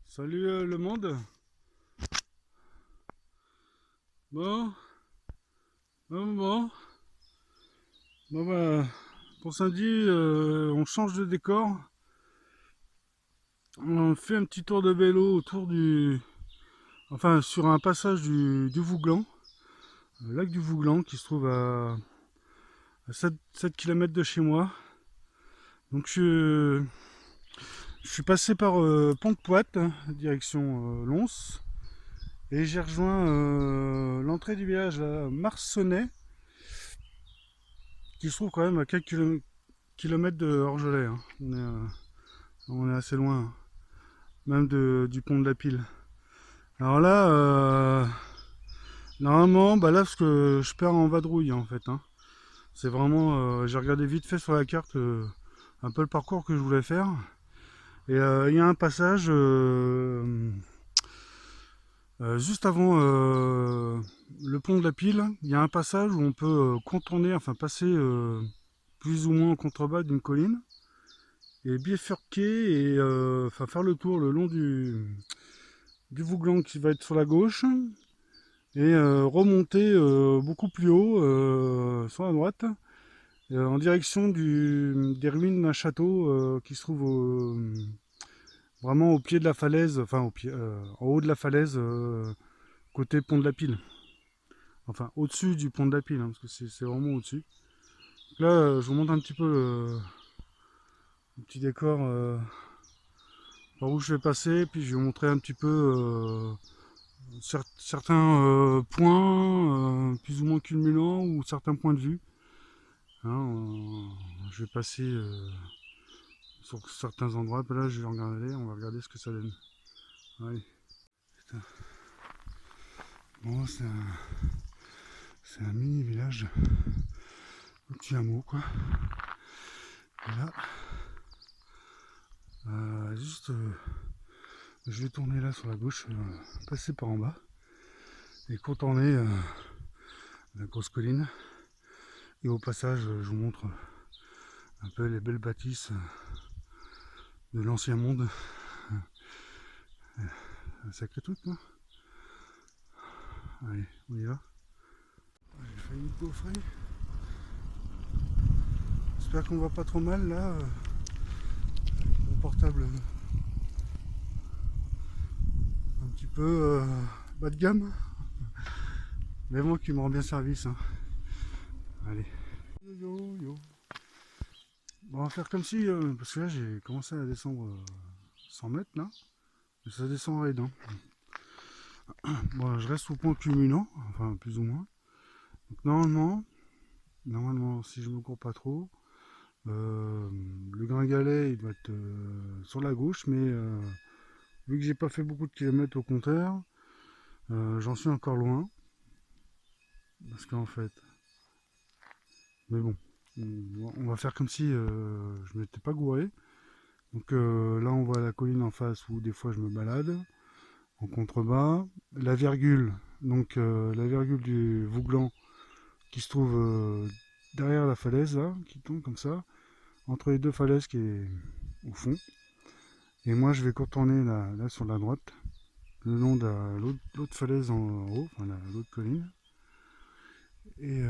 Salut le monde. Bon, bon. Bon bah, pour samedi, on change de décor. On fait un petit tour de vélo autour enfin sur un passage du Vouglan, le lac du Vouglan qui se trouve à 7 km de chez moi. Donc je suis passé par Pont-de-Poite, direction Lons, et j'ai rejoint l'entrée du village à Marsonnet, qui se trouve quand même à quelques kilomètres de Orgelet, hein. On est assez loin, hein, même du pont de la Pile. Alors là, normalement, bah là, parce que je perds en vadrouille en fait, hein. C'est vraiment, j'ai regardé vite fait sur la carte un peu le parcours que je voulais faire. Et il y a un passage juste avant le pont de la Pile. Il y a un passage où on peut contourner, enfin passer plus ou moins en contrebas d'une colline et bifurquer et enfin faire le tour le long du Vouglan qui va être sur la gauche et remonter beaucoup plus haut sur la droite en direction des ruines d'un château qui se trouve vraiment au pied de la falaise, enfin en haut de la falaise côté pont de la Pile, enfin au-dessus du pont de la Pile, hein, parce que c'est vraiment au-dessus. Là je vous montre un petit peu le petit décor par où je vais passer, puis je vais vous montrer un petit peu certains points plus ou moins culminants ou certains points de vue, hein. Je vais passer sur certains endroits. Puis là, je vais regarder, on va regarder ce que ça donne. Allez. Bon, c'est un mini village, un petit hameau quoi. Et là, juste, je vais tourner là sur la gauche, passer par en bas et contourner la grosse colline. Et au passage, je vous montre un peu les belles bâtisses de l'ancien monde. Un sacré truc, quoi. Allez, on y va. J'ai failli me gaufrer. J'espère qu'on va pas trop mal là. Mon portable un petit peu bas de gamme. Mais moi qui me rend bien service, hein. Allez. Yo, yo, yo. Bon, on va faire comme si, parce que là j'ai commencé à descendre 100 mètres là. Et ça descend raide, hein. Bon, je reste au point culminant, enfin plus ou moins. Donc normalement, si je me cours pas trop, le Gringalet il doit être sur la gauche, mais vu que j'ai pas fait beaucoup de kilomètres au compteur, j'en suis encore loin. Parce qu'en fait, mais bon, on va faire comme si je m'étais pas gouré. Donc là on voit la colline en face où des fois je me balade en contrebas. La virgule, donc la virgule du Vouglan qui se trouve derrière la falaise là, qui tombe comme ça, entre les deux falaises qui est au fond. Et moi je vais contourner là sur la droite, le long de l'autre falaise en haut, enfin l'autre colline. Et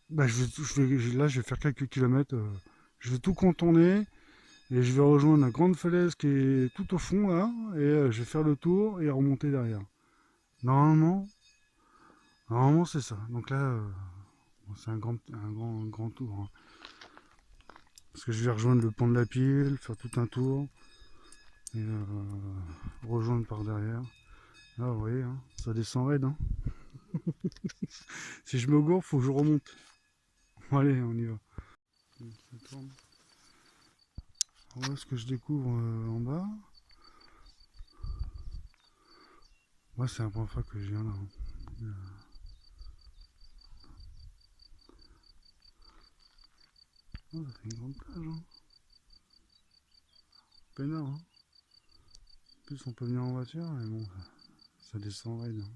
bah, là je vais faire quelques kilomètres. Je vais tout contourner et je vais rejoindre la grande falaise qui est tout au fond là. Et je vais faire le tour et remonter derrière. Normalement, normalement c'est ça. Donc là, bon, c'est un grand tour, hein. Parce que je vais rejoindre le pont de la Pile, faire tout un tour et rejoindre par derrière. Là, vous voyez, hein, ça descend raide, hein. Si je me gourre, faut que je remonte. Allez, on y va. Ça tourne. Voilà ce que je découvre en bas. Moi, c'est la première fois que je viens là, hein. Oh, ça fait une grande plage, hein. Peinard, hein. En plus, on peut venir en voiture, mais bon, ça descend raide, hein.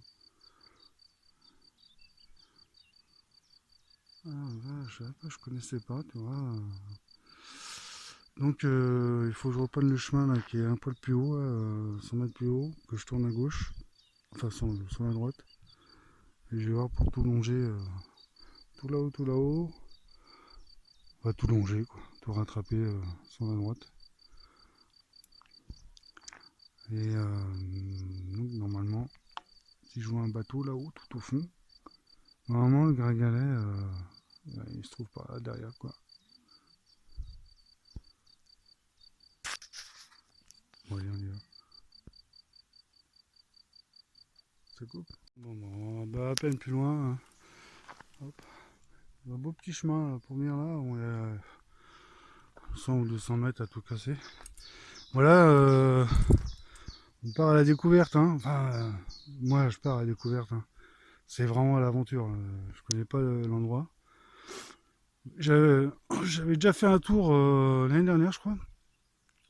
Ah, vache, je connaissais pas, tu vois. Donc il faut que je reprenne le chemin là, qui est un poil plus haut, 100 mètres plus haut, que je tourne à gauche, enfin sur la droite. Et je vais voir pour tout longer, tout là-haut, on va tout longer, quoi, tout rattraper sur la droite. Et donc normalement, si je vois un bateau là-haut, tout au fond, normalement le Gringalet, il se trouve pas là derrière, quoi. Bon, allez, on y va. Ça coupe. Bon, bah, à peine plus loin, hein. Hop. Un beau petit chemin là, pour venir là, on est à 100 ou 200 mètres à tout casser. Voilà, on part à la découverte, hein. Enfin, moi je pars à la découverte, hein. C'est vraiment à l'aventure, je connais pas l'endroit. J'avais j'avais déjà fait un tour l'année dernière, je crois,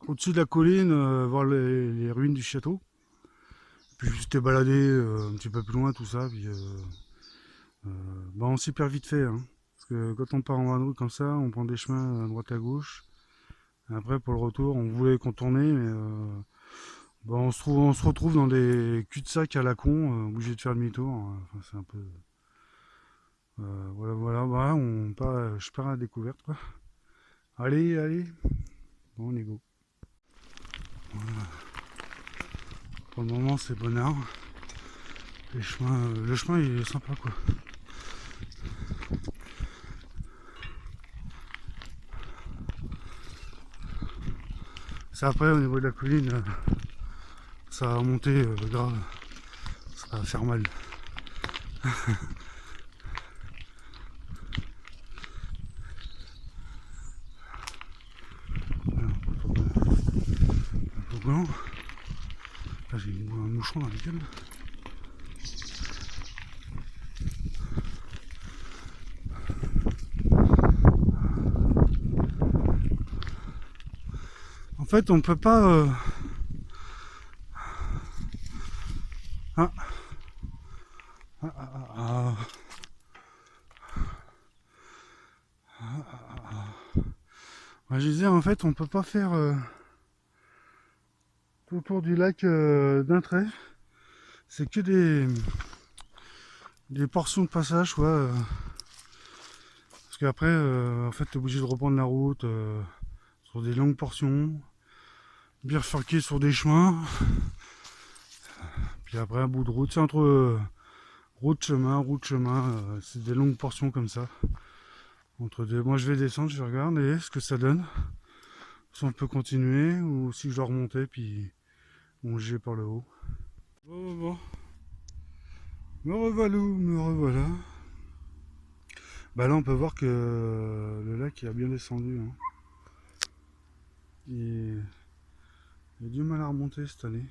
au-dessus de la colline, voir les ruines du château. Puis je m'étais baladé un petit peu plus loin, tout ça. Puis bah, on s'y perd vite fait, hein. Parce que quand on part en vadrouille comme ça, on prend des chemins à droite à gauche. Et après, pour le retour, on voulait contourner, mais bah, on se retrouve dans des cul-de-sac à la con, obligé de faire demi-tour, hein. Enfin, c'est un peu. Voilà, voilà, je pars à la découverte, quoi. Allez, allez, bon, on y go. Voilà. Pour le moment, c'est bonnard. Le chemin, il est sympa, quoi. C'est après, au niveau de la colline, ça va monter grave. Ça va faire mal. Là, j'ai un mouchon dans la gueule. En fait, on peut pas. Ah, ah, ah, ah, Ouais, je disais, en fait, on peut pas faire tout autour du lac d'un trait. C'est que des portions de passage, quoi. Parce qu'après, en fait, t'es obligé de reprendre la route sur des longues portions, bifurquer sur des chemins. Puis après, un bout de route, c'est entre route, chemin, c'est des longues portions comme ça. Moi, je vais descendre, je vais regarder ce que ça donne. Si on peut continuer ou si je dois remonter puis longer par le haut. Bon. Me revoilà. Bah là, on peut voir que le lac il a bien descendu, hein. Il a du mal à remonter cette année.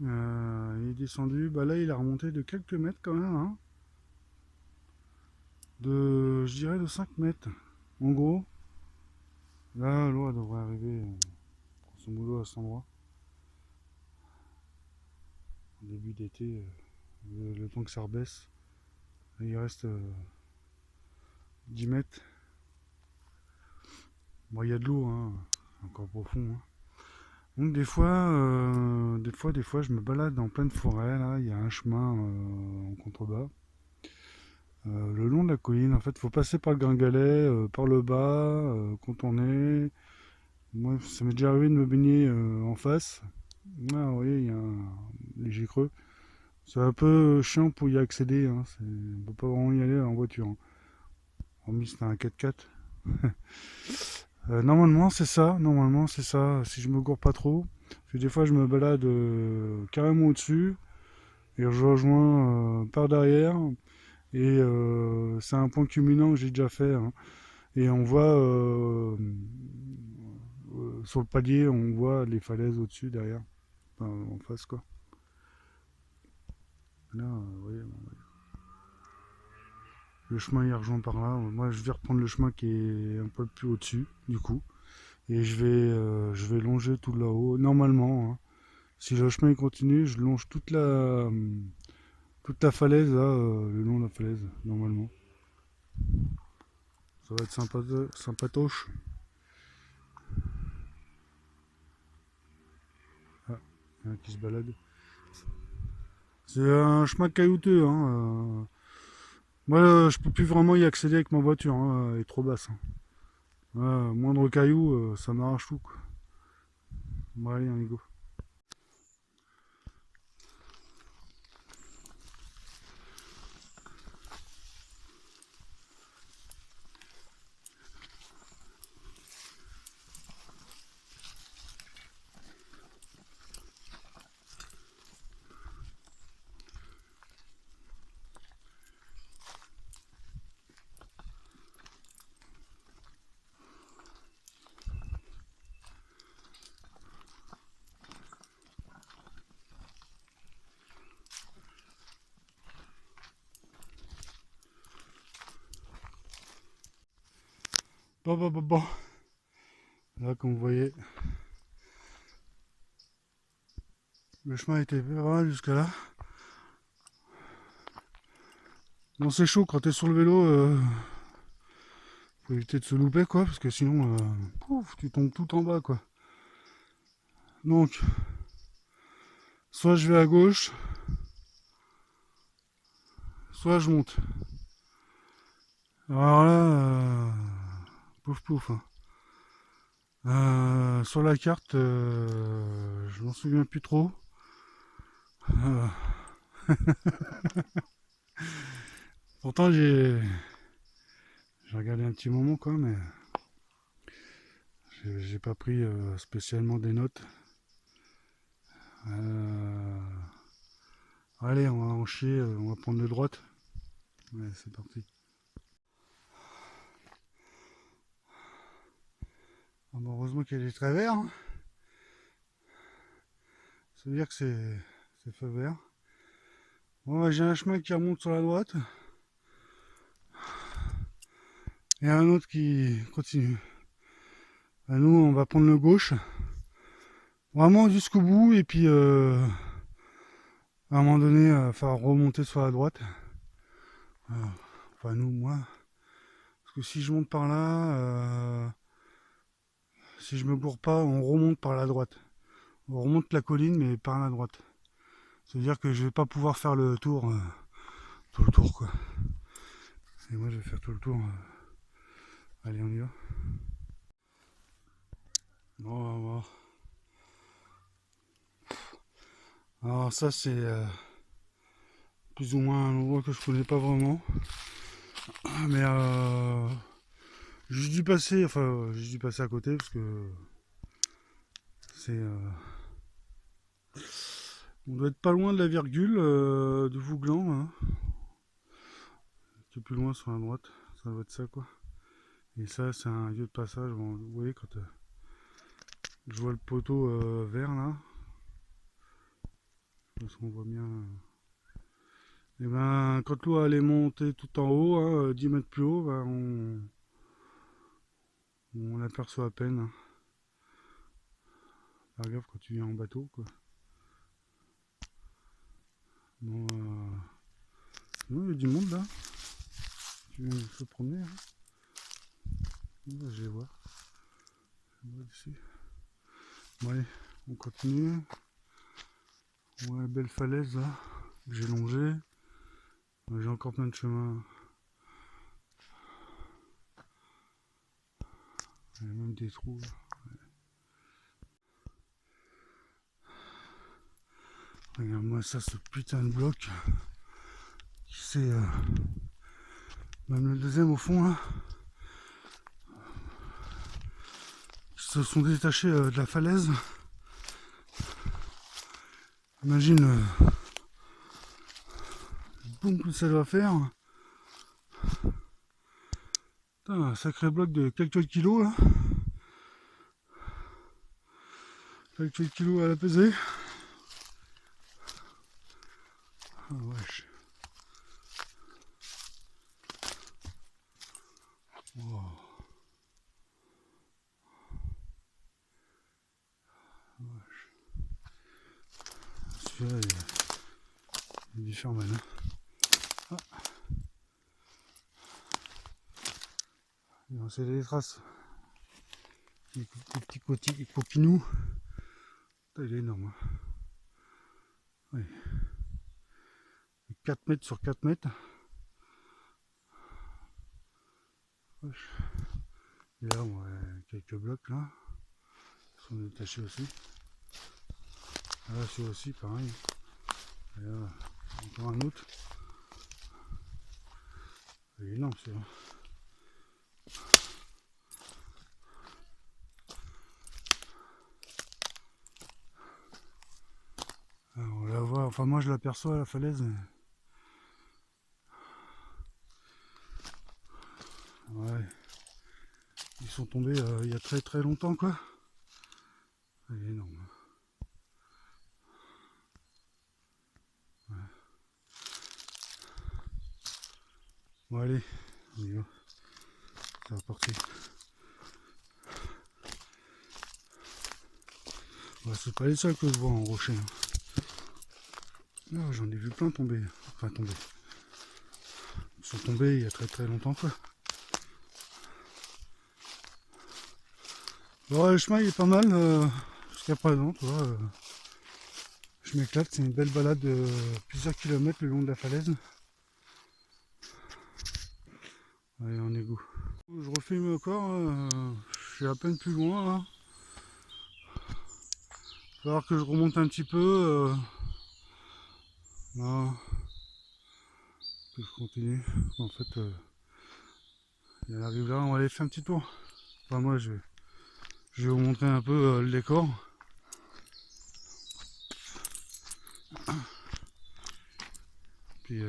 Il est descendu, bah là il a remonté de quelques mètres quand même, hein. Je dirais de 5 mètres. En gros, là l'eau devrait arriver grosso modo à cet endroit. Au début d'été, le temps que ça rebaisse, il reste 10 mètres. Bon, il y a de l'eau, hein, encore profond, hein. Donc des fois, je me balade en pleine forêt. Là, il y a un chemin en contrebas. Le long de la colline, en fait, faut passer par le Gringalet, par le bas, contourner. Moi, ça m'est déjà arrivé de me baigner en face. Ah, vous voyez, il y a un léger creux. C'est un peu chiant pour y accéder, hein. On peut pas vraiment y aller en voiture, hein. Hormis si c'est un 4x4. Normalement c'est ça, si je me gourre pas trop. Parce que des fois je me balade carrément au-dessus et je rejoins par derrière. Et c'est un point culminant que j'ai déjà fait, hein. Et on voit sur le palier, on voit les falaises au-dessus derrière, enfin, en face quoi. Là, vous voyez, le chemin il rejoint par là. Moi je vais reprendre le chemin qui est un peu plus au-dessus du coup. Et je vais longer tout là-haut, normalement, hein. Si le chemin continue, je longe toute la falaise, là, le long de la falaise, normalement. Ça va être sympatoche. Il y en a qui se baladent. C'est un chemin caillouteux. Hein. Moi, je peux plus vraiment y accéder avec ma voiture. Hein. Elle est trop basse. Hein. Moindre caillou, ça m'arrache tout. Quoi. Bon, allez, on y go. Bon. Là, comme vous voyez, le chemin était pas mal jusqu'à là. Bon, c'est chaud quand t'es sur le vélo. Faut éviter de se louper, quoi, parce que sinon, pouf, tu tombes tout en bas, quoi. Donc, soit je vais à gauche, soit je monte. Alors là, pouf. Hein. Sur la carte, je m'en souviens plus trop. Pourtant, j'ai regardé un petit moment, quoi, mais j'ai pas pris spécialement des notes. Allez, on va en chier, on va prendre de droite. Ouais, c'est parti. Ah bon, heureusement qu'il y a des traits verts. Hein. Ça veut dire que c'est feu vert. Bon, j'ai un chemin qui remonte sur la droite. Et un autre qui continue. Nous, on va prendre le gauche. Vraiment jusqu'au bout. Et puis, à un moment donné, il va falloir remonter sur la droite. Enfin, nous, moi. Parce que si je monte par là, si je me gourre pas, on remonte par la droite. On remonte la colline, mais par la droite. C'est-à-dire que je vais pas pouvoir faire le tour, tout le tour, quoi. Et moi, je vais faire tout le tour. Allez, on y va. Bon, on va voir. Alors ça, c'est plus ou moins un endroit que je connais pas vraiment. Mais j'ai dû passer, à côté parce que c'est... on doit être pas loin de la virgule de Vouglan, hein. Qui est plus loin sur la droite, ça doit être ça, quoi. Et ça, c'est un lieu de passage. Bon, vous voyez, quand je vois le poteau vert là, parce qu'on voit bien. Et ben, quand l'eau allait monter tout en haut, hein, 10 mètres plus haut, ben, on l'aperçoit à peine. Hein. Faire gaffe quand tu viens en bateau, quoi. Bon, il y a du monde là. Tu viens se promener. Hein. Bon, je vais voir. Ici. Bon, allez, on continue. Ouais, belle falaise là, que j'ai longé. J'ai encore plein de chemins. Il y a même des trous là. Regarde-moi ça, ce putain de bloc. C'est même le deuxième au fond là. Ils se sont détachés de la falaise. Imagine le boum que ça doit faire. Putain, un sacré bloc de quelques kilos là. Quelques kilos à la pesée. Ah wesh. Wow. Celui-là, il est différent maintenant. Ah. C'est des traces. Des petits coquinous. Il est énorme. Oui. 4 mètres sur 4 mètres. Et là, on a quelques blocs là. Ils sont détachés aussi. Là, c'est aussi pareil. Et là, encore un autre. Il est énorme, c'est vrai. Alors, on la voit, enfin moi je l'aperçois à la falaise. Ouais. Ils sont tombés il y a très très longtemps quoi. Elle est énorme. Ouais. Bon allez, on y va. Ça va partir. Ouais, c'est pas les seuls que je vois en rocher. Hein. J'en ai vu plein tomber. Enfin tomber. Ils sont tombés il y a très très longtemps quoi. Bon, le chemin il est pas mal jusqu'à présent, tu vois. Je m'éclate, c'est une belle balade de plusieurs kilomètres le long de la falaise. Allez, on est goût. Je refilme encore, je suis à peine plus loin là. Il va falloir que je remonte un petit peu. Non, que je continue. En fait, il arrive là, on va aller faire un petit tour. Enfin, moi, je vais vous montrer un peu le décor. Puis,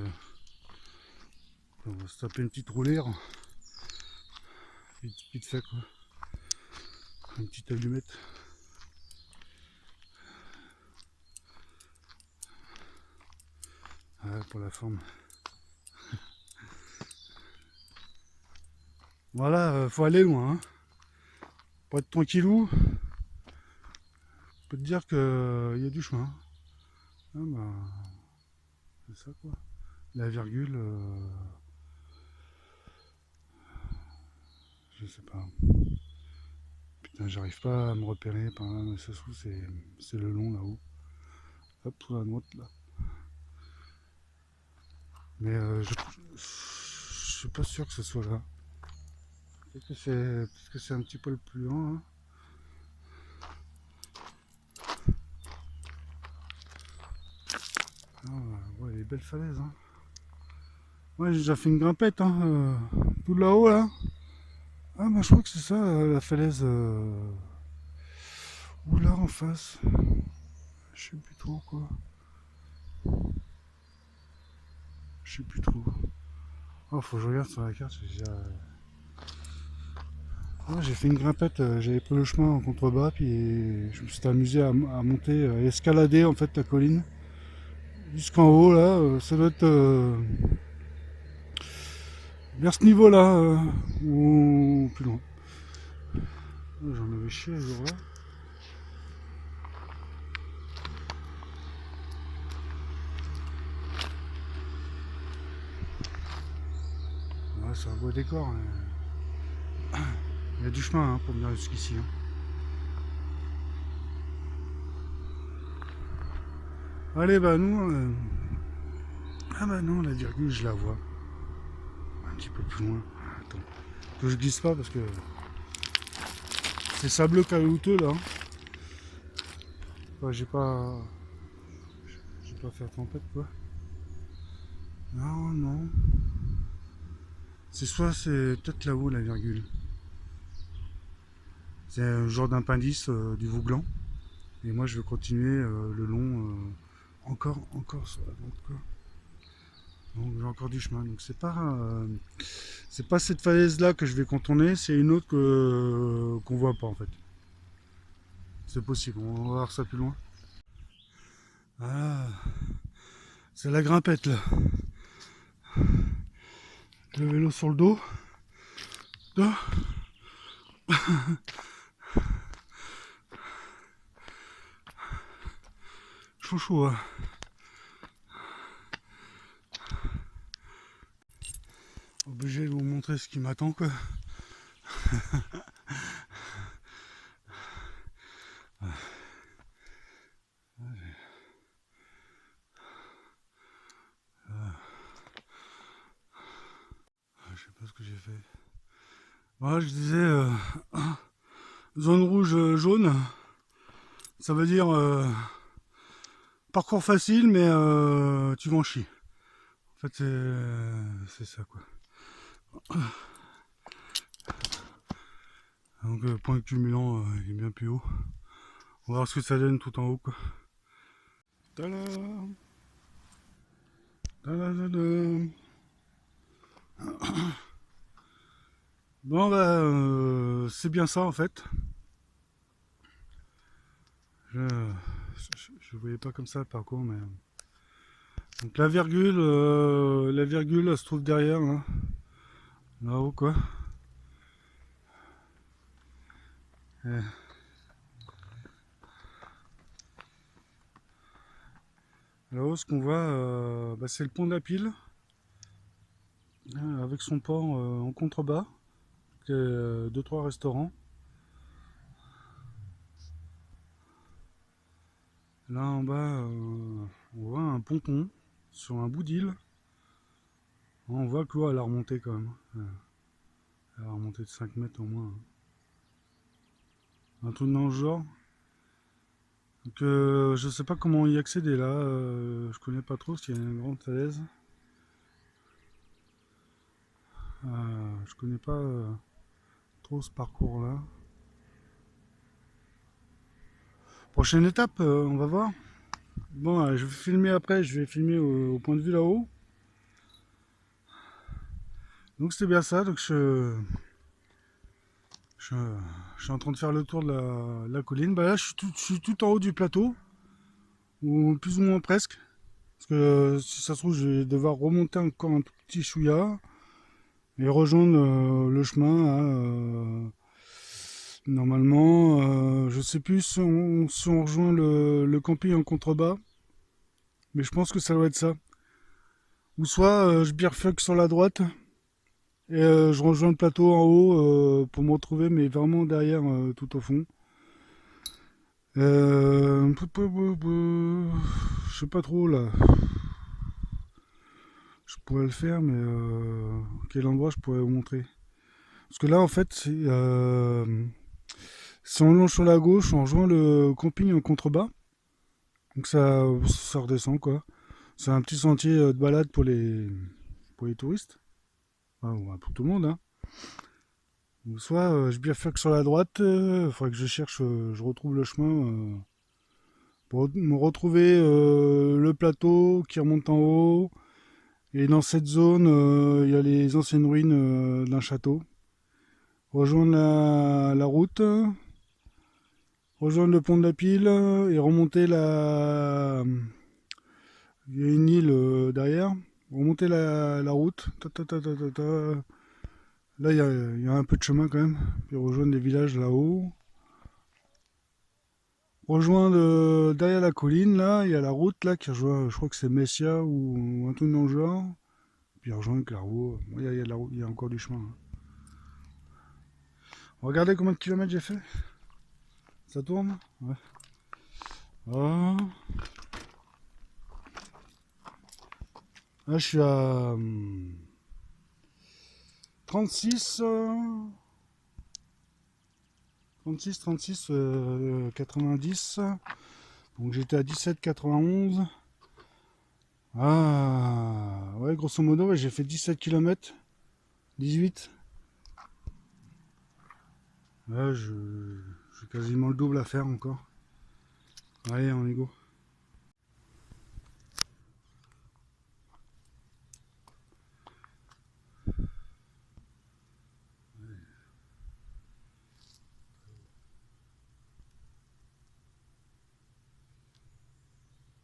on va se taper une petite roulure. Vite fait, quoi. Une petite allumette. Ouais, pour la forme. Voilà, faut aller loin. Hein. Pour être tranquillou, je peux te dire qu'il y a du chemin. Ah, bah, c'est ça quoi. La virgule, je sais pas. Putain, j'arrive pas à me repérer par là, mais ça se trouve c'est le long là-haut. Hop, sur la droite là. Mais je suis pas sûr que ce soit là. Peut-être que c'est un petit peu le plus loin. Hein. Ah, ouais, les belles falaises. Hein. Ouais, j'ai déjà fait une grimpette, hein, tout là-haut là. Ah, bah je crois que c'est ça, la falaise. Ou là en face. Je sais plus trop quoi. Je sais plus trop. Oh, faut que je regarde sur la carte. J'ai fait une grimpette, j'avais pris le chemin en contrebas, puis je me suis amusé à monter, à escalader en fait la colline. Jusqu'en haut là, ça doit être vers ce niveau-là, ou plus loin. J'en avais chié ce jour-là. Ouais, c'est un beau décor. Hein. Il y a du chemin hein, pour venir jusqu'ici. Hein. Allez, bah nous... Ah bah non, la virgule, je la vois. Un petit peu plus loin. Attends. Que je glisse pas parce que... C'est sableux caillouteux là. Enfin, j'ai pas fait tempête quoi. Non, non. C'est peut-être là-haut la virgule. C'est un genre d'appendice du Vouglan. Et moi je vais continuer le long encore sur la droite quoi. Donc j'ai encore du chemin. Donc c'est pas cette falaise là que je vais contourner, c'est une autre qu'on voit pas en fait. C'est possible, on va voir ça plus loin. Ah, c'est la grimpette là. Le vélo sur le dos. Là. Chaud hein. Obligé de vous montrer ce qui m'attend quoi. j'ai fait. Voilà, je disais zone rouge jaune. Ça veut dire parcours facile, mais tu vas en chier. En fait, c'est ça quoi. Donc point cumulant, il est bien plus haut. On va voir ce que ça donne tout en haut quoi. Tada, tada, tada. Bon bah c'est bien ça en fait. Je voyais pas comme ça le parcours, mais donc la virgule elle se trouve derrière là-haut quoi. Et là-haut ce qu'on voit bah, c'est le pont de la Pile avec son port en contrebas, 2-3 restaurants. Là en bas on voit un ponton sur un bout d'île. On voit que l'eau elle a remonté quand même. Elle a remonté de 5 mètres au moins. Un truc dans le genre. Donc je sais pas comment y accéder là. Je connais pas trop parce qu'il y a une grande falaise. Je connais pas trop ce parcours là. Prochaine étape, on va voir. Bon, je vais filmer après, je vais filmer au point de vue là-haut. Donc c'était bien ça, donc je suis en train de faire le tour de la colline. Bah là je suis tout en haut du plateau, ou plus ou moins presque. Parce que si ça se trouve je vais devoir remonter encore un tout petit chouïa et rejoindre le chemin. Normalement, je sais plus si on rejoint le camping en contrebas, mais je pense que ça doit être ça. Ou soit je bifurque sur la droite et je rejoins le plateau en haut pour me retrouver, mais vraiment derrière, tout au fond. Je sais pas trop là. Je pourrais le faire, mais quel endroit je pourrais vous montrer. Parce que là, en fait, si on longe sur la gauche, on rejoint le camping en contrebas. Donc ça redescend quoi. C'est un petit sentier de balade pour les touristes. Enfin, ouais, pour tout le monde. Hein. Ou soit je bifurque sur la droite, il faudrait que je cherche, je retrouve le chemin pour me retrouver le plateau qui remonte en haut. Et dans cette zone, il y a les anciennes ruines d'un château. Rejoindre la route, rejoindre le pont de la Pile et remonter la. Il y a une île derrière. Remonter la route. Ta, ta, ta, ta, ta, ta. Là, il y a un peu de chemin quand même. Puis rejoindre les villages là-haut. Rejoindre derrière la colline, là, il y a la route là qui rejoint, je crois que c'est Messia ou un truc dans le genre. Puis rejoindre Clairvaux. Bon, il y a encore du chemin. Hein. Regardez combien de kilomètres j'ai fait. Ça tourne. Ouais. Ah. Là, je suis à 36, 36, 90. Donc j'étais à 17,91. Ah, ouais, grosso modo, ouais, j'ai fait 17 km. 18. Là, j'ai quasiment le double à faire encore. Allez, on y go.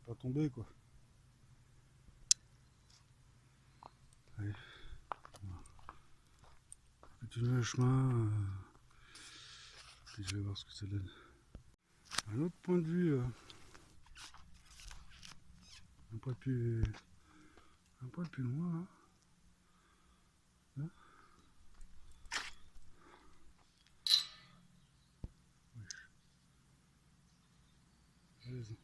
Pas tomber quoi. Allez. Continuer le chemin. Puis je vais voir ce que ça donne. Un autre point de vue. Un poil plus loin. Hein. Là. Allez-y.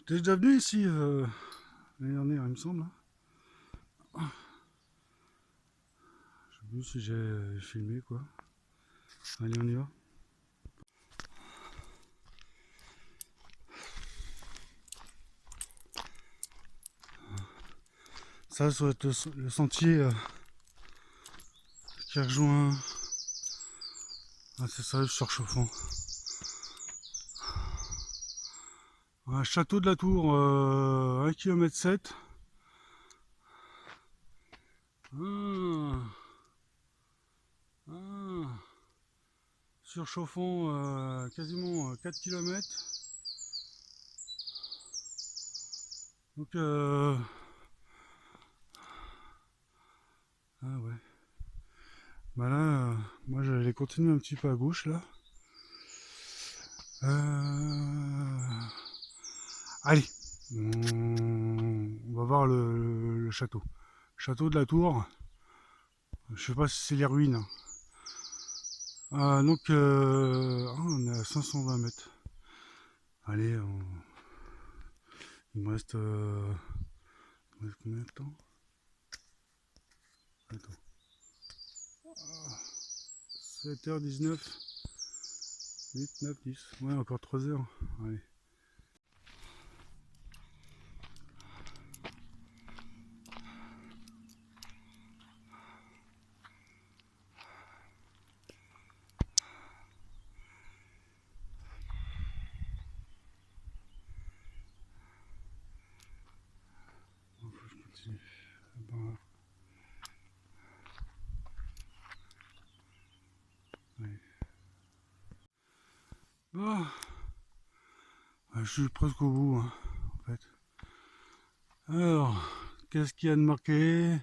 T'es déjà venu ici l'année dernière, il me semble. Je sais plus si j'ai filmé quoi. Allez, on y va. Ça, ça doit être le sentier qui rejoint. Ah, c'est ça, le Surchauffant. Un château de la Tour, 1 km 7. Ah, ah. Surchauffant, quasiment 4 km. Donc, ah ouais. Bah là, moi j'allais continuer un petit peu à gauche là. Allez, on va voir le château. Château de la Tour. Je sais pas si c'est les ruines. Donc, on est à 520 mètres. Allez, il me reste combien de temps? Attends. 7h19. 8, 9, 10. Ouais, encore 3 heures. Allez. Faut que je continue. Ben, allez. Ah, je suis presque au bout, hein, en fait. Alors, qu'est-ce qu'il y a de marqué?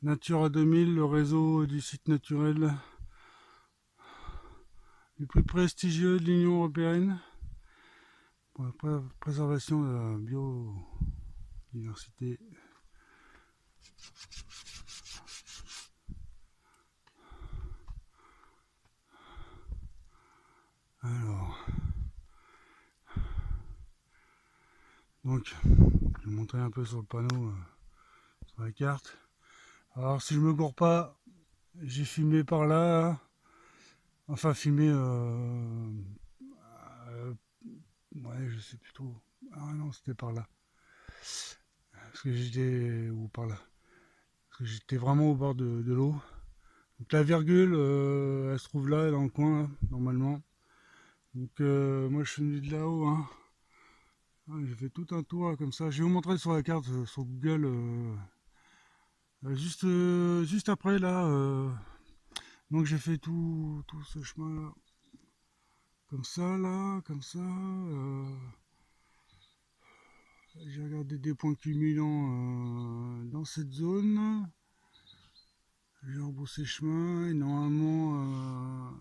Natura 2000, le réseau du site naturel le plus prestigieux de l'Union européenne pour la préservation de la biodiversité. Alors, donc, je vais montrer un peu sur le panneau, sur la carte. Alors, si je me gourre pas, j'ai filmé par là. Enfin, filmé. Ouais, je sais plus trop. Ah non, c'était par là. Parce que j'étais. Ou par là. Parce que j'étais vraiment au bord de l'eau. Donc la virgule, elle se trouve là, dans le coin, là, normalement. Donc moi je suis venu de là-haut. Hein. J'ai fait tout un tour là, comme ça. Je vais vous montrer sur la carte, sur Google. Juste après là. Donc j'ai fait tout ce chemin là. Comme ça là, comme ça. J'ai regardé des points culminants dans cette zone. J'ai rebroussé chemin et normalement.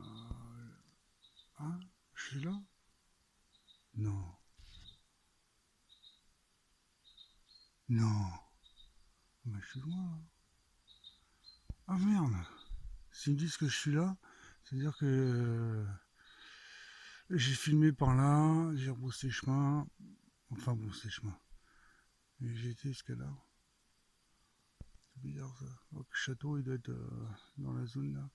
Hein, je suis là? Non. Non. Mais je suis loin là. Ah merde. S'ils me disent que je suis là, c'est-à-dire que j'ai filmé par là, j'ai rebroussé chemin. Enfin broussé chemin. Et j'ai été jusqu'à là. C'est bizarre ça. Donc, le château il doit être dans la zone là.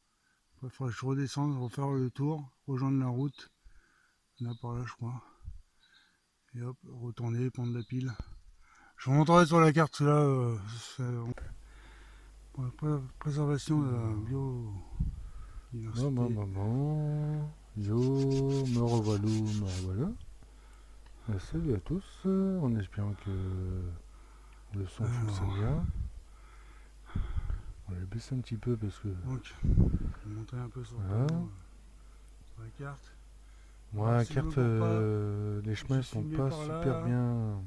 Il faudrait que je redescende, refaire le tour, rejoindre la route. Là par là je crois. Et hop, retourner, prendre la pile. Je vous montrerai sur la carte là. Pour la préservation de la biodiversité. Bon. Yo, me revoilà. Salut à tous, en espérant que le son fonctionne bien. On va le baisser un petit peu parce que... Donc, je vais montrer un peu sur, voilà. Sur la carte. Moi, alors, la si carte, les chemins sont pas super bien...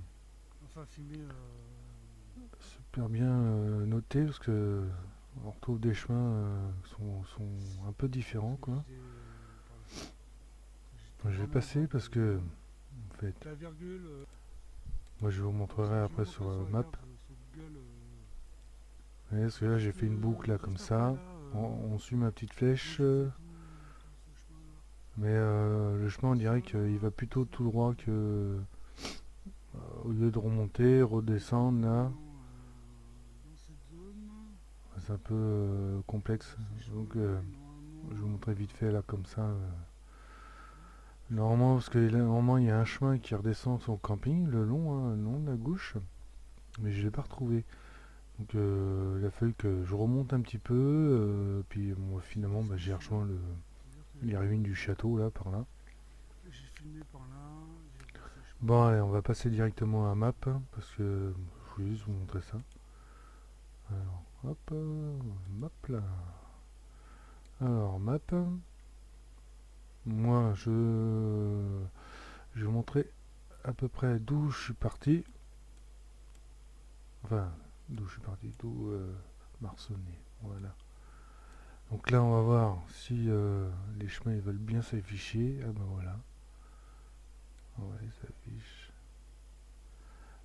Enfin, filmé... super bien notés parce que on retrouve des chemins sont un peu différents quoi. Je vais passer parce que en fait moi je vous montrerai après sur la map. Parce que là j'ai fait une boucle là comme ça, on suit ma petite flèche mais le chemin on dirait qu'il va plutôt tout droit que au lieu de remonter, redescendre là, Dans cette zone, c'est un peu complexe. Donc je vous montrer vite fait là comme ça. Normalement, parce que normalement il y a un chemin qui redescend son camping le long, hein, le long de la gauche, mais je l'ai pas retrouvé. Donc il a fallu que je remonte un petit peu, puis moi, finalement bah, j'ai rejoint les ruines du château là par là. j'ai filmé par là, j'ai passé le chemin. Bon allez, on va passer directement à map hein, parce que je voulais juste vous montrer ça. Alors hop, map là. Alors map. Moi je vais vous montrer à peu près d'où je suis parti. Enfin d'où je suis parti, d'où Marsonnier. Voilà. Donc là, on va voir si les chemins ils veulent bien s'afficher. Ah ben voilà. Ouais, ils s'affichent.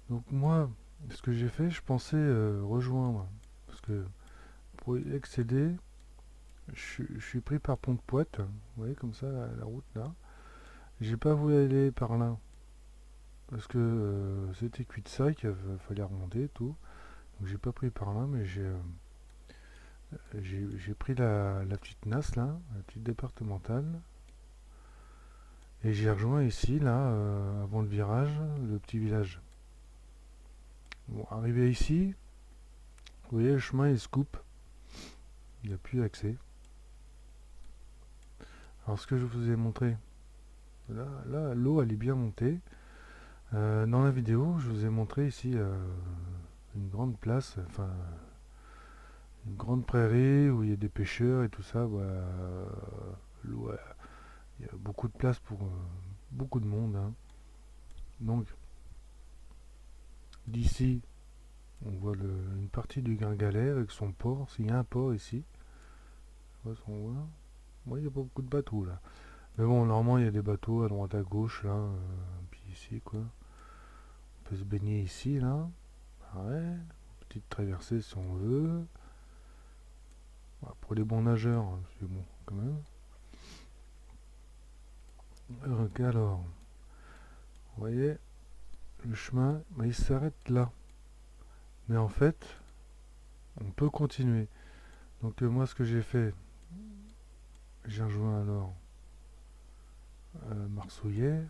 Donc moi, ce que j'ai fait, je pensais rejoindre. Parce que pour y accéder, je suis pris par Pont de Poite. Vous voyez comme ça, la route là. J'ai pas voulu aller par là. Parce que c'était cul-de-sac, il fallait remonter et tout. Donc j'ai pas pris par là, mais j'ai pris la petite NAS là, la petite départementale. Et j'ai rejoint ici, là, avant le virage, le petit village. Bon, arrivé ici, vous voyez, le chemin il se coupe. Il n'y a plus d'accès. Alors, ce que je vous ai montré, là l'eau elle est bien montée. Dans la vidéo, je vous ai montré ici une grande place, enfin, une grande prairie où il y a des pêcheurs et tout ça. Bah, l'eau, il y a beaucoup de place pour beaucoup de monde, hein. Donc, d'ici, on voit une partie du Gringalet avec son port. Il y a un port ici. On voit. Ouais, il n'y a pas beaucoup de bateaux là. Mais bon, normalement, il y a des bateaux à droite à gauche là. Puis ici, quoi. On peut se baigner ici, là. Ouais. Petite traversée si on veut. Ouais, pour les bons nageurs, hein, c'est bon, quand même. Alors, vous voyez, le chemin, bah, il s'arrête là. Mais en fait, on peut continuer. Donc, moi, ce que j'ai fait, j'ai rejoint alors Marsouillet,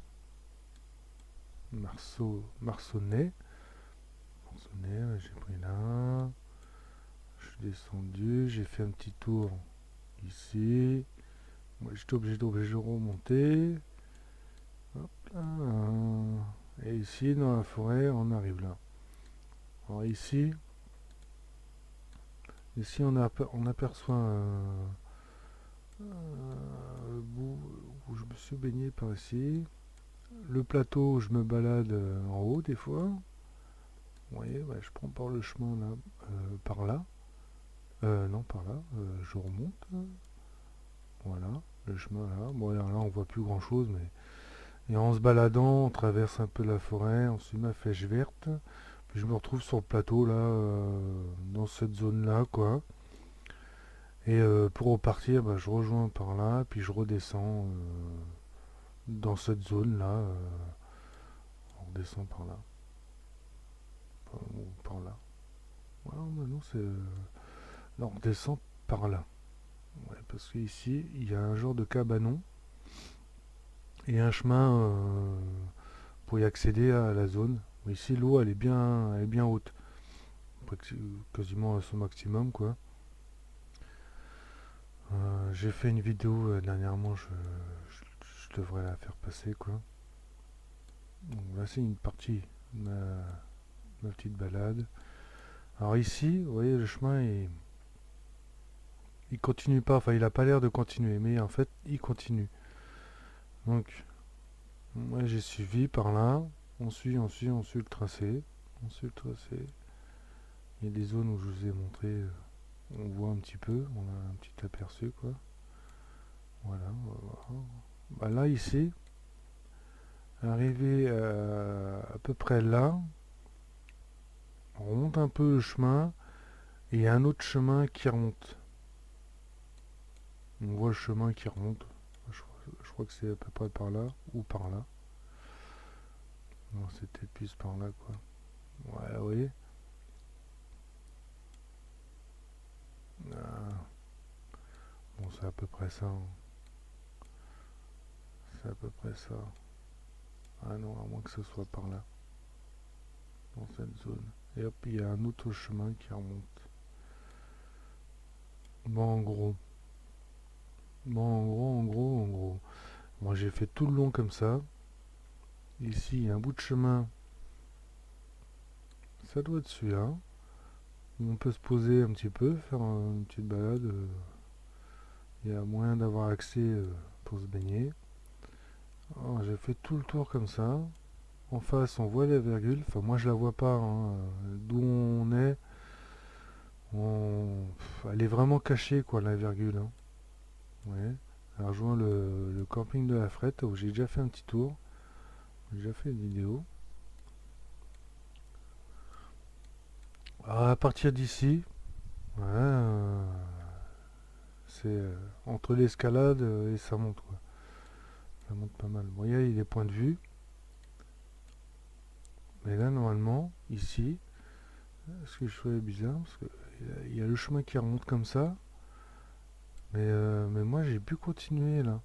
Marsonnais. Marsonnais, j'ai pris là. Je suis descendu, j'ai fait un petit tour ici. Moi, j'étais obligé de remonter. Hop là. Et ici, dans la forêt, on arrive là. Alors ici, on aperçoit le bout où je me suis baigné par ici. Le plateau où je me balade en haut des fois. Vous voyez, ouais, je prends par le chemin là, par là. Non, par là. Je remonte. Voilà, le chemin là. Bon, alors là, on voit plus grand chose, mais. Et en se baladant, on traverse un peu la forêt, on suit ma flèche verte. Puis je me retrouve sur le plateau là, dans cette zone là, quoi. Et pour repartir, bah, je rejoins par là, puis je redescends dans cette zone là. On redescend par là. Ou par là. Voilà, maintenant c'est. Là, on redescend par là. Ouais, parce qu'ici, il y a un genre de cabanon et un chemin pour y accéder à la zone. Ici, l'eau, elle est bien haute. Quasiment à son maximum, quoi. J'ai fait une vidéo dernièrement, je devrais la faire passer, quoi. Donc, voici une partie de ma petite balade. Alors ici, vous voyez, le chemin, il continue pas, enfin, il a pas l'air de continuer, mais en fait, il continue. Donc, moi, j'ai suivi par là. On suit le tracé. On suit le tracé. Il y a des zones où je vous ai montré, on voit un petit peu, on a un petit aperçu, quoi. Voilà, on va voir. Bah là, ici, arrivé à peu près là, on remonte un peu le chemin et il y a un autre chemin qui remonte. On voit le chemin qui remonte. Je crois que c'est à peu près par là ou par là. Non, c'était plus par là, quoi. Ouais, oui. Ah, bon, c'est à peu près ça, hein. C'est à peu près ça. Ah non, à moins que ce soit par là, dans cette zone. Et hop, il y a un autre chemin qui remonte. Bon, en gros. Bon, en gros. Moi, j'ai fait tout le long comme ça. Ici, il y a un bout de chemin. Ça doit être celui-là. On peut se poser un petit peu, faire une petite balade. Il y a moyen d'avoir accès pour se baigner. Alors, j'ai fait tout le tour comme ça. En face, on voit la virgule. Enfin, moi, je la vois pas, hein. D'où on est, elle est vraiment cachée, quoi, la virgule, hein. Ouais. Elle rejoint le camping de la Frette où j'ai déjà fait un petit tour. J'ai déjà fait une vidéo. Alors, à partir d'ici, ouais, c'est entre l'escalade et ça monte, quoi. Ça monte pas mal. Bon, il y a des points de vue. Mais là, normalement, ici, ce que je trouvais bizarre, parce qu'il y a le chemin qui remonte comme ça. Mais moi, j'ai pu continuer là.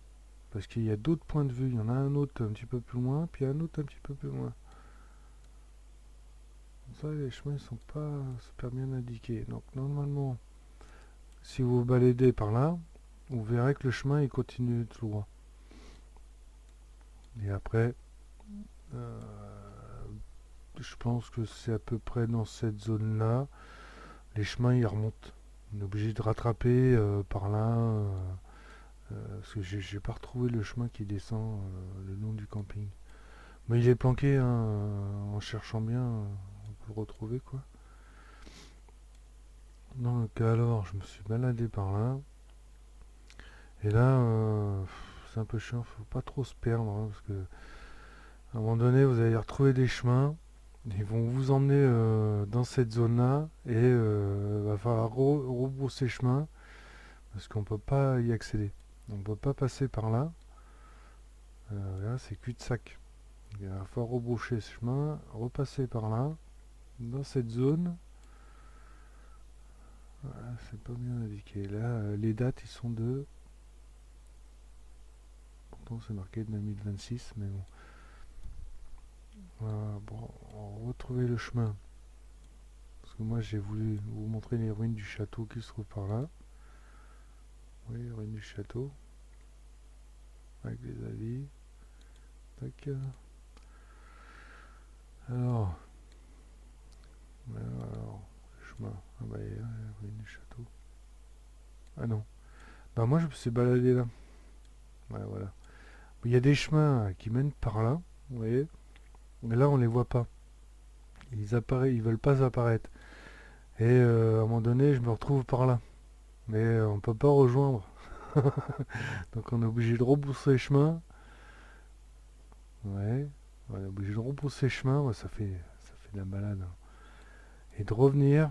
Parce qu'il y a d'autres points de vue. Il y en a un autre un petit peu plus loin, puis un autre un petit peu plus loin. Ça, les chemins ne sont pas super bien indiqués. Donc, normalement, si vous vous baladez par là, vous verrez que le chemin il continue tout droit. Et après, euh, je pense que c'est à peu près dans cette zone-là. Les chemins ils remontent. On est obligé de rattraper par là. Parce que j'ai pas retrouvé le chemin qui descend le long du camping. Mais il est planqué, hein, en cherchant bien, on peut le retrouver, quoi. Donc alors, je me suis baladé par là. Et là, c'est un peu chiant, faut pas trop se perdre, hein, parce que à un moment donné, vous allez retrouver des chemins. Ils vont vous emmener dans cette zone-là et va falloir rebrousser chemin parce qu'on peut pas y accéder. On peut pas passer par là. Là, c'est cul-de-sac. Il va falloir rebrousser ce chemin, repasser par là, dans cette zone. Voilà, c'est pas bien indiqué. Là, les dates, ils sont de... Pourtant, c'est marqué 2026, mais bon. Voilà, bon, on va retrouver le chemin. Parce que moi, j'ai voulu vous montrer les ruines du château qui se trouvent par là. Oui, les ruines du château. Avec les avis. Tac. Alors, le chemin. Ah bah, il y a les ruines du château. Ah non. Bah, moi, je me suis baladé là. Ouais, voilà. Il y a des chemins qui mènent par là, vous voyez. Mais là, on les voit pas. Ils veulent pas apparaître. Et à un moment donné, je me retrouve par là. Mais on peut pas rejoindre. Donc on est obligé de repousser chemin. Ouais. On est obligé de repousser chemin. Ouais, ça fait de la balade, hein. Et de revenir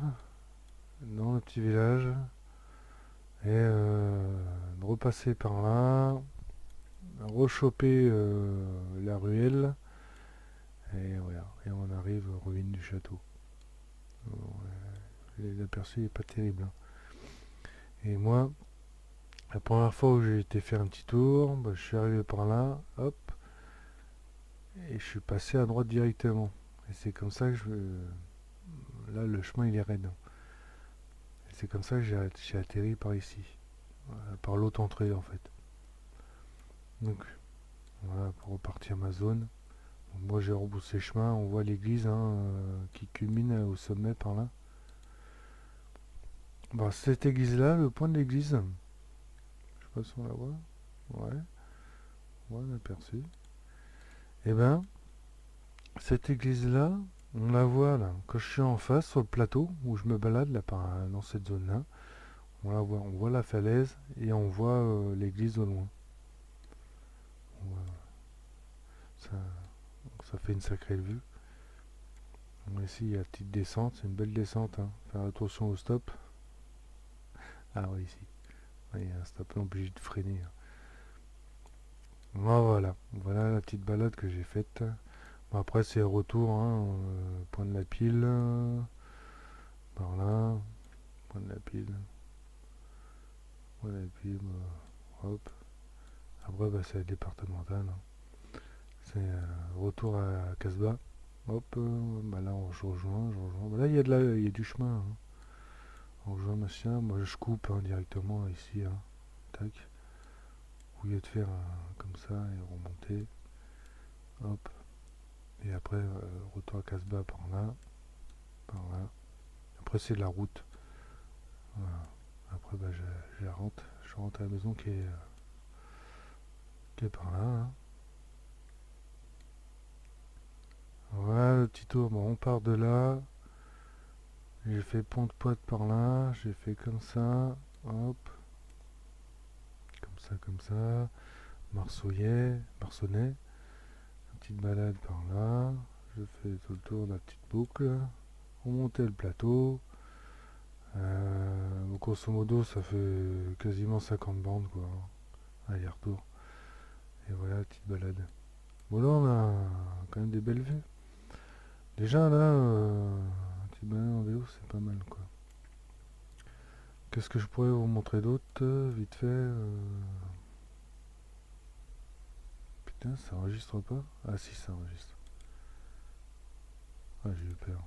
dans le petit village. Et de repasser par là. Rechoper la ruelle. Et voilà. Et on arrive aux ruines du château. L'aperçu n'est pas terrible, hein. Et moi, la première fois où j'ai été faire un petit tour, bah, je suis arrivé par là, hop, et je suis passé à droite directement. Et c'est comme ça que là, le chemin il est raide. Et c'est comme ça que j'ai atterri par ici, par l'autre entrée en fait. Donc voilà, pour repartir ma zone. Donc, moi j'ai rebroussé chemin, on voit l'église, hein, qui culmine au sommet par là. Bah, cette église là, le point de l'église, je sais pas si on la voit. Ouais, on aperçu. Et ben, cette église-là, on la voit là, quand je suis en face sur le plateau où je me balade là dans cette zone-là, on la voit, on voit la falaise et on voit l'église au loin. Voilà. Ça, ça fait une sacrée vue. Donc ici, il y a la petite descente, c'est une belle descente, hein. Faire attention au stop. Ah oui, ici. Il y a un stop, on est obligé de freiner, hein. Voilà, voilà la petite balade que j'ai faite. Bon, après c'est retour, hein, point de la pile, par là, point de la pile, point de la pile, hop. Après bah, c'est départemental, hein. C'est retour à Casbah. Hop, bah là je rejoins. Bah, là il y a du chemin, hein. On rejoint machin, moi je coupe hein, directement ici, hein. Tac. Au lieu de faire comme ça et remonter. Hop. Et après retour à Casbah par là. Par là. Après c'est la route. Voilà. Après bah, je rentre. Je rentre à la maison qui est par là, hein. Voilà le petit tour. Bon, on part de là. J'ai fait pont de Poite par là. J'ai fait comme ça. Hop. Comme ça. Marsonnais. Petite balade par là. Je fais tout le tour de la petite boucle. Remonter le plateau. Grosso modo, ça fait quasiment 50 bandes, quoi. Aller-retour. Et voilà, la petite balade. Bon, là, on a quand même des belles vues. Déjà, là, un petit balade en vélo, c'est pas mal, quoi. Qu'est-ce que je pourrais vous montrer d'autre, vite fait Putain, ça enregistre pas? Ah, si, ça enregistre. Ah, j'ai eu peur.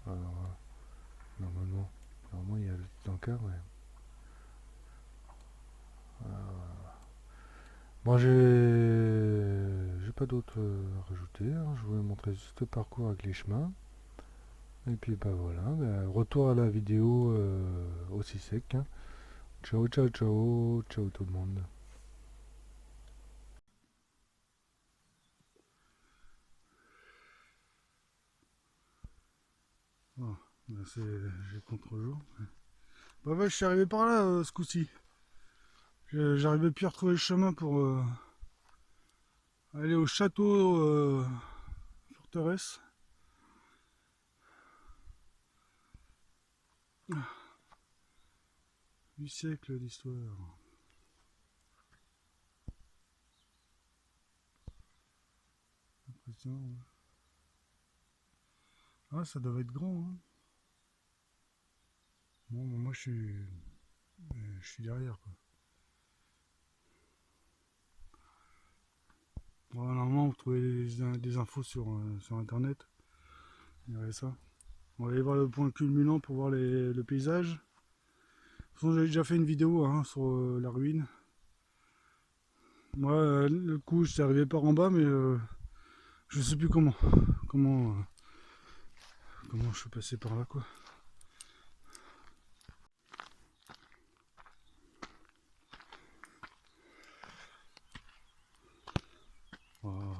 Alors, normalement, il y a le petit encart, ouais. Bon, j'ai pas d'autre à rajouter, hein. Je voulais montrer juste le parcours avec les chemins. Et puis bah voilà, bah, retour à la vidéo aussi sec, hein. Ciao, ciao, ciao, ciao tout le monde. Oh, là, j'ai contre-jour. Bah ouais, je suis arrivé par là ce coup-ci. J'arrivais plus à retrouver le chemin pour aller au château forteresse. Du siècle d'histoire. Impressionnant, ouais. Ah, ça doit être grand, hein. Bon, moi je suis derrière, quoi. Bon, normalement, vous trouvez des infos sur internet. Il y avait ça. On va aller voir le point culminant pour voir le paysage. De toute façon, j'ai déjà fait une vidéo hein, sur la ruine. Moi, le coup, je suis arrivé par en bas, mais je sais plus comment. Comment, comment je suis passé par là, quoi. Oh,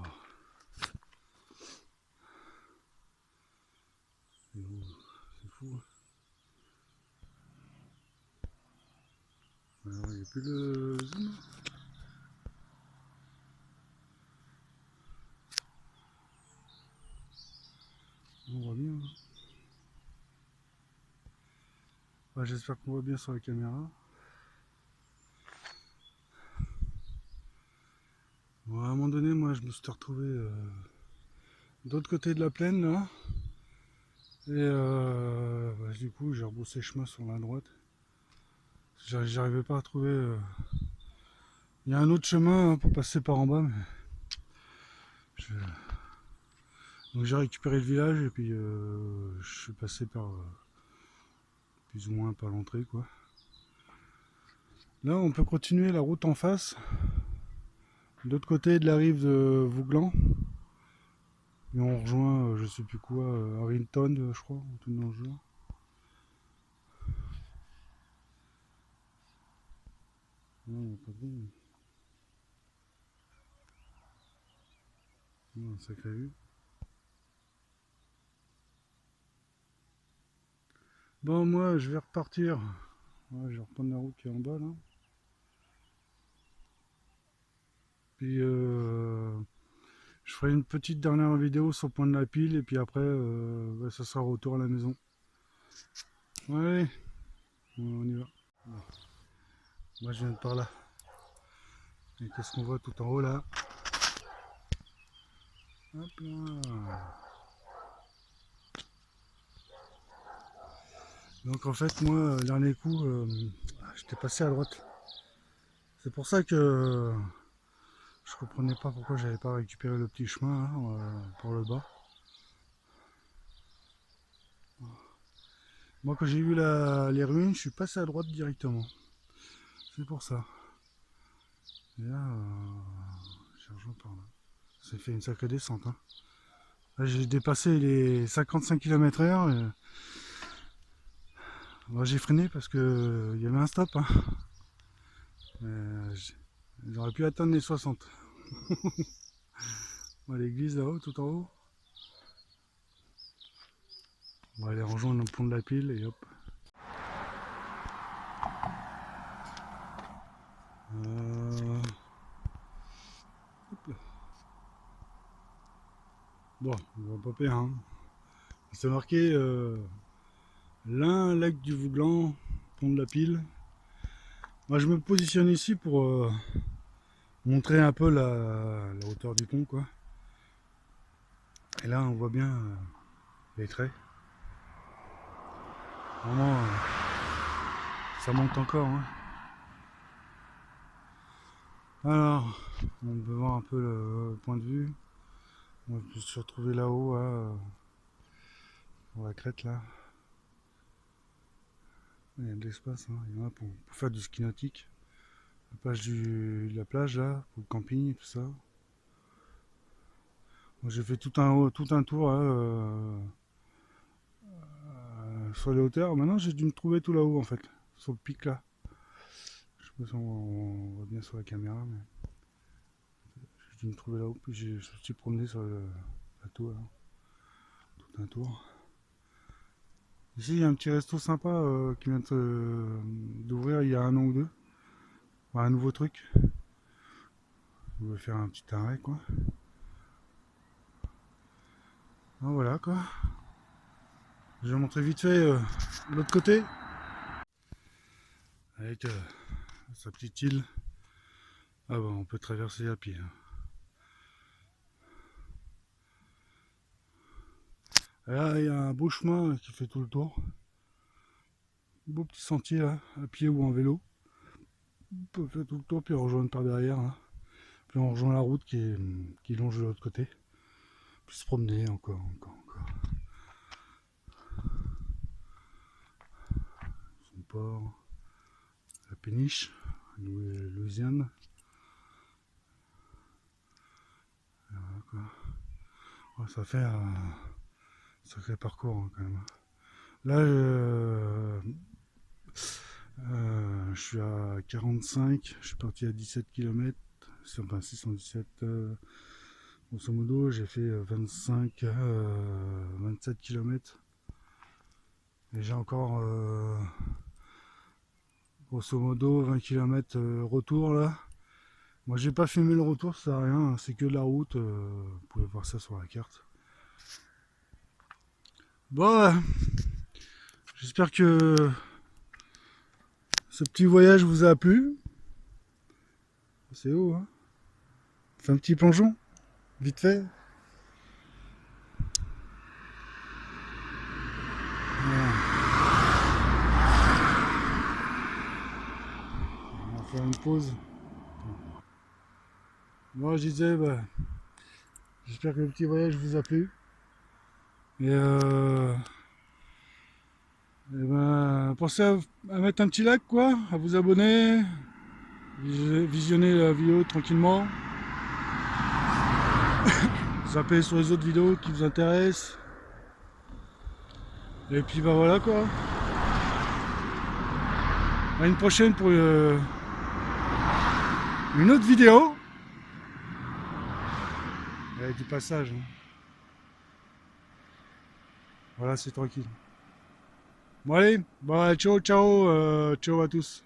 c'est fou. Alors, il n'y a plus le zoom. On voit bien. Hein. Ouais, j'espère qu'on voit bien sur la caméra. Bon, à un moment donné, moi, je me suis retrouvé de l'autre côté de la plaine, là. Et bah, du coup, j'ai rebroussé chemin sur la droite. J'arrivais pas à trouver... Il y a un autre chemin hein, pour passer par en bas, mais... Donc j'ai récupéré le village et puis je suis passé par... plus ou moins par l'entrée, quoi. Là, on peut continuer la route en face. De l'autre côté de la rive de Vouglan. Et on rejoint, je sais plus quoi, Harrington, je crois, tout dans le genre. Non, il n'y a pas de vie. Non, sacré vue. Bon, moi, je vais repartir. Ouais, je vais reprendre la route qui est en bas, là. Puis, je ferai une petite dernière vidéo sur le point de la pile. Et puis après, bah, ça sera retour à la maison. Allez, on y va. Bon. Moi, je viens de par là. Et qu'est-ce qu'on voit tout en haut, là? Hop là. Donc en fait moi, dernier coup, j'étais passé à droite. C'est pour ça que je comprenais pas pourquoi j'avais pas récupéré le petit chemin hein, pour le bas. Moi quand j'ai vu les ruines, je suis passé à droite directement. C'est pour ça. Et là, j'ai rejoint par là. Ça fait une sacrée descente. Hein. Là, j'ai dépassé les 55 km/h. Moi, j'ai freiné parce que il y avait un stop. Hein. J'aurais pu atteindre les 60. Bon, l'église là-haut, tout en haut. On va aller rejoindre le pont de la Pile et hop. Hop là. Bon, on va popper. Hein. C'est marqué l'un lac du Vouglan, pont de la Pile. Moi, je me positionne ici pour montrer un peu la hauteur du pont, quoi. Et là, on voit bien les traits. Vraiment, ça monte encore. Hein. Alors, on peut voir un peu le point de vue. On peut se retrouver là-haut, hein, dans la crête là. Il y a de l'espace, hein. Il y en a pour faire du ski nautique. La plage là, pour le camping et tout ça. Moi j'ai fait tout un tour là, sur les hauteurs. Maintenant j'ai dû me trouver tout là-haut en fait, sur le pic là. Je sais pas si on voit bien sur la caméra, mais j'ai dû me trouver là-haut. Puis je me suis promené sur le plateau là, tout un tour. Ici il y a un petit resto sympa qui vient d'ouvrir il y a un an ou deux. Un nouveau truc. On va faire un petit arrêt quoi. Ah, voilà quoi. Je vais montrer vite fait l'autre côté. Avec sa petite île. Ah bon, on peut traverser à pied. Hein. Là, il y a un beau chemin qui fait tout le tour. Beau petit sentier là, à pied ou en vélo. On peut faire tout le tour puis rejoindre par derrière. Là. Puis on rejoint la route qui longe de l'autre côté. Puis se promener encore. Son port. La péniche. Louisiane. Voilà, quoi. Ouais, ça fait un sacré parcours hein, quand même. Là, je suis à 45, je suis parti à 17 km, enfin 617 grosso modo, j'ai fait 27 km. Et j'ai encore grosso modo 20 km retour là. Moi j'ai pas filmé le retour, ça sert à rien, c'est que la route, vous pouvez voir ça sur la carte. Bon, j'espère que ce petit voyage vous a plu. C'est haut, hein. On fait un petit plongeon, vite fait. Voilà. On va faire une pause. Moi je disais, j'espère que le petit voyage vous a plu. Et pensez à mettre un petit like, quoi, à vous abonner, visionner la vidéo tranquillement. Zappez sur les autres vidéos qui vous intéressent. Et puis voilà quoi. À une prochaine pour une autre vidéo. Avec du passage. Hein. Voilà, c'est tranquille. Bon allez, ciao ciao, ciao à tous.